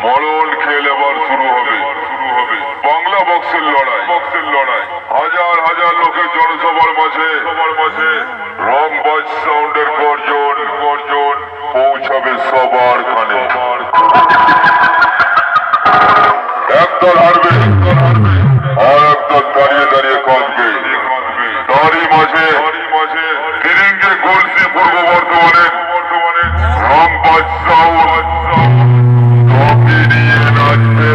মরণ খেল এবার শুরু হবে বাংলা বক্সের লড়াই হাজার হাজার লোকের জনসভার মাঝে রংবাজ সাউন্ডের গর্জন পৌঁছাবে সবার কানে। একদল হারবে আর একদল দাঁড়িয়ে দাঁড়িয়ে কাঁদবে। তারই মাঝে ফিরিঙ্গে গলসি পূর্ব বর্ধমানের রংবাজ সাউন্ড ট্রফি নিয়ে নাচবে।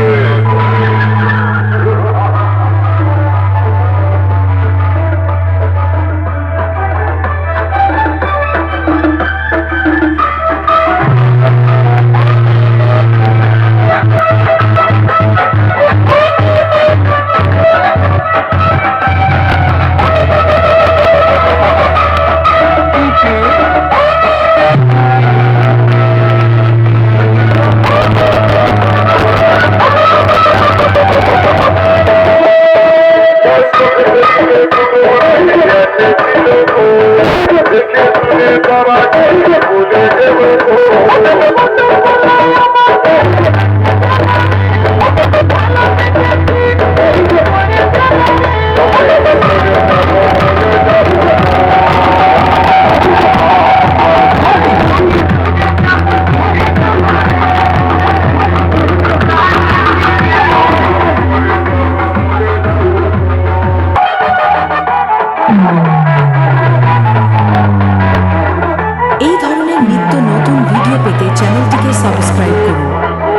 এই ধরনের নিত্য নতুন ভিডিও পেতে চ্যানেলটিকে সাবস্ক্রাইব করুন,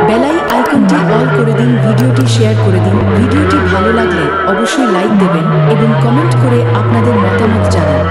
বেল আইকনটি অল করে দিন, ভিডিওটি শেয়ার করে দিন। ভিডিওটি ভালো লাগলে অবশ্যই লাইক দেবেন এবং কমেন্ট করে আপনাদের মতামত জানান।